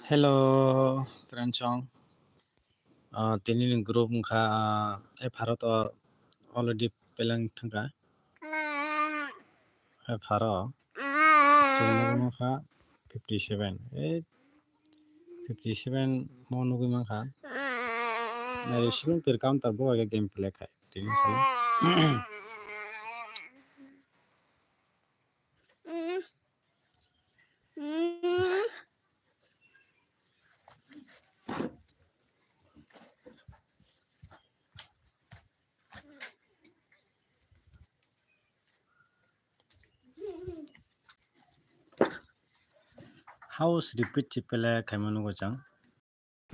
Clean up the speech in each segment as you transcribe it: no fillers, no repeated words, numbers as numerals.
Hello, Tranchong. Tini group kha Bharat already pelang thangka. Bharat chungno kha 57. 57 mo nugi mang kha. Nari shilung ter counter bo aga game play khai. Tini sala. House repeat chipele khaimanu go chang.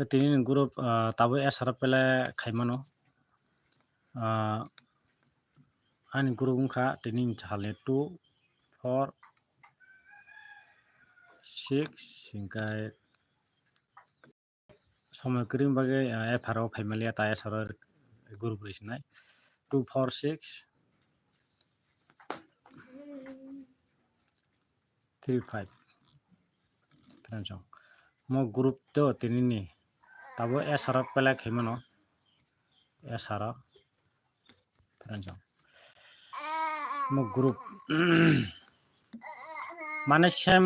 Tini group tabo asara pele khaimanu. Ani group kha tini chale 2 4 6 hingkai সময় করিম বাগে এফারও Familia তাই সরর group রিসনাই 246 35 tranjong mo group to tinini tabo esara pela khemano esara tranjong mo group মানে same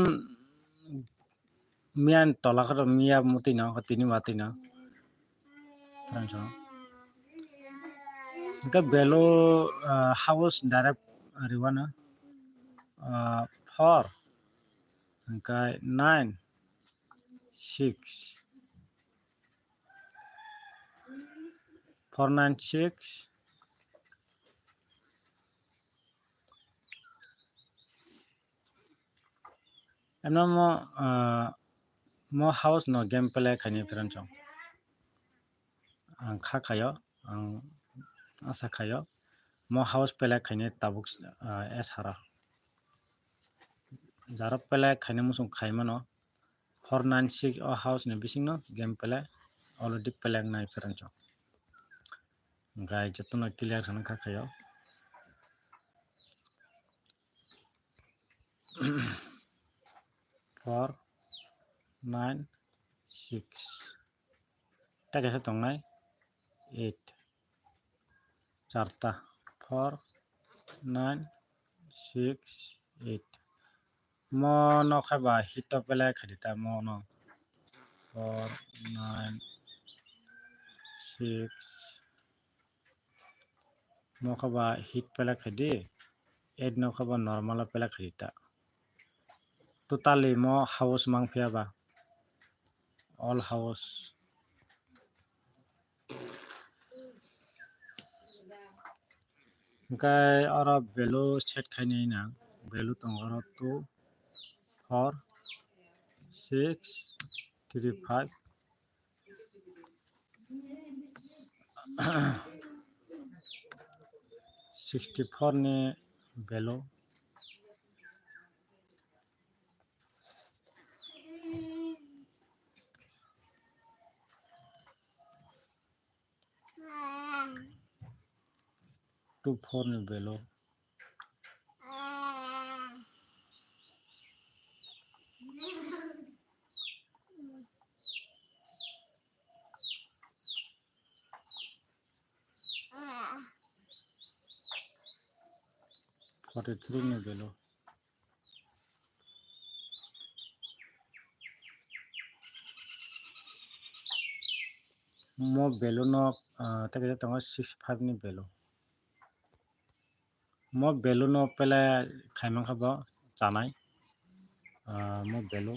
Mian তলাখর মিয়া মতিনা তিনি মাতিনা tranjong ka belo house direct riwana 4 hingkai 9 6 496 emno mo house no game play khani tranjong ang kha khayo ang asa khayo mo house play khani tabuk esara jara play khani musung khaimano 496 o house ne bising no game play already play nai tranjong gai jatuna clear khana kha khayo 4 9 6 take sa tongnai 8 charta 4 9 6 8 mo no khaba hito pele khadita mo no 4 9 6 mo khaba hit pele khadi 8 no khaba normal pele khadita totally mo house mang phia ba all house kai ara belo set khaini na belo tongoro 2 4 6 3 5 64 ne belo to 4 ने बेलो 43 ने बेलो mo बेलो no take tongo 65 ने बेलो mo बेलो no pele khaimang khaba chanai mo बेलो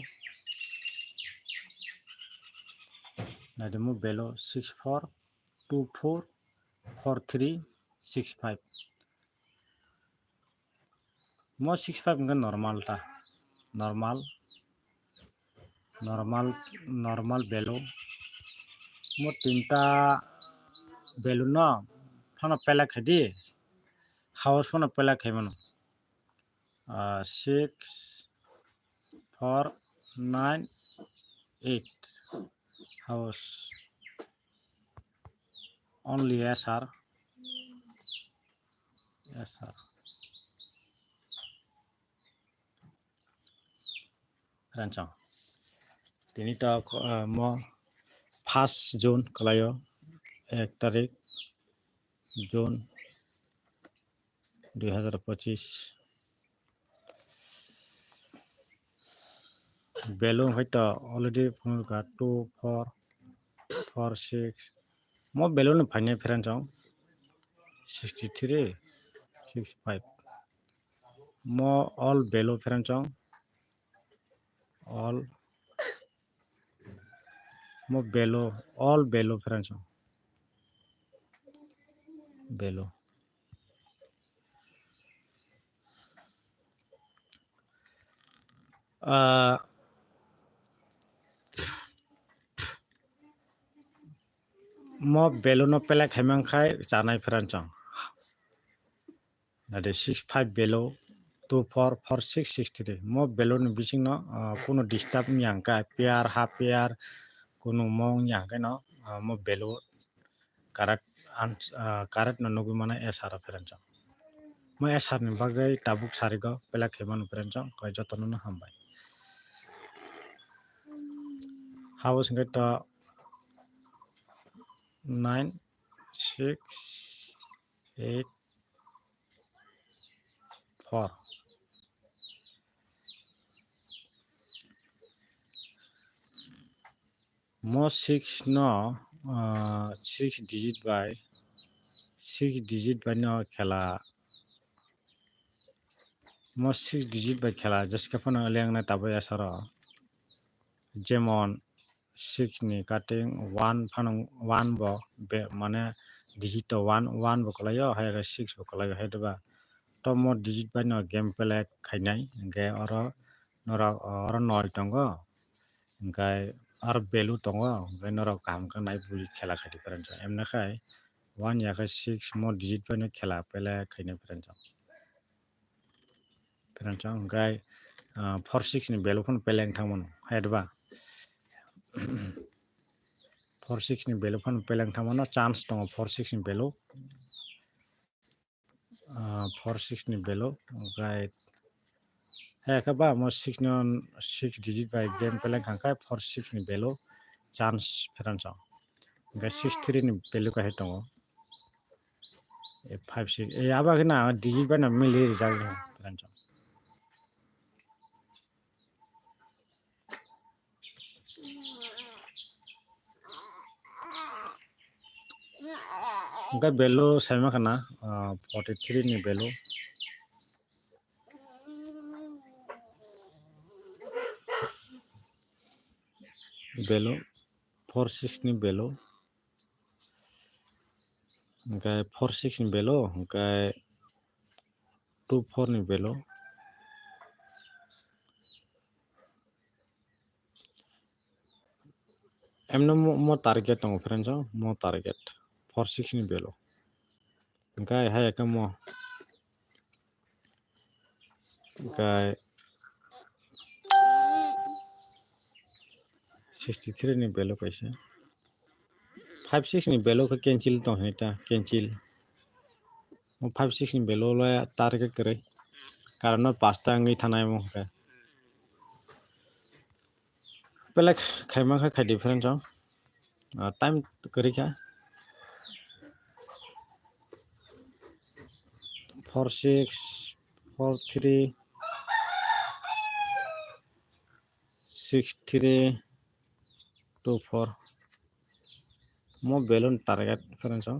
na de mo बेलो 64 24 43 65 mo 65 nga normal ta normal normal normal बेलो mo tinta बेलो no phana pele khadi house phana pele khaimano 6 4 9 8 house only SR rancang তিনিটা মো 1 June কলাयो 1 তারিখ June 2025 বেলু হয়তো already ফুলকা 2 4 4 6 mo belon phane friend chong 63 65 mo all belo friend chong all mo belo all belo friend chong belo mo belo no pela khaimang khai chanai friend chong that is 65 belo 2 4 4 6 63 mo belo ni bising no kuno disturb nyang ka pair half pair kuno mong nyang ka no mo belo correct correct no nugu mana esara friend chong mo esar ni bagai tabuk sarigo pela khaiman friend chong koi jotono no hambai house ngeta 9 6 8 4 mo 6 no 6 digit by 6 digit by no khela mo 6 digit by khela jaska phano leng na tabai asara jemon 6 ni cutting 1 phano 1 bo be mane digit to 1 1 bo kalayo ha 6 bo kalayo ha deba to mo digit by no game play khainai ge oro nora oro noi tongo gai ar belu tongo gai nora kam ka nai buli khela khati paran sa emna khai 1 ya 6 mo digit by no khela pele khainai paran sa gai 4 6 ni belu phon peleng thangmon ha deba 4 6 ni belu phon peleng thangmon chance tongo 4 6 ni belu 4 6 ni belu gai ha ka ba mo 6 non 6 digit by game peleng khangkai 4 6 ni belu chance paran sa gai 6 3 ni belu ka he tongo 5 6 aba na digit by na mili result paran sa gai belu saima kana 43 ni belu belu 4 6 ni belu gai 4 6 ni belu gai 2 4 ni belu emno mo target tongo friend so mo target 4 6 ni belu gai ha ka mo gai 63 ni belu kaise 5 6 ni belu ka cancel tong heta cancel mo 5 6 ni belu lo target kare karon pasta ngai thanai mo ka pele khaima kha khai different so time kari kha 4 6 4 3 6 3 2 4 mo balloon target friend so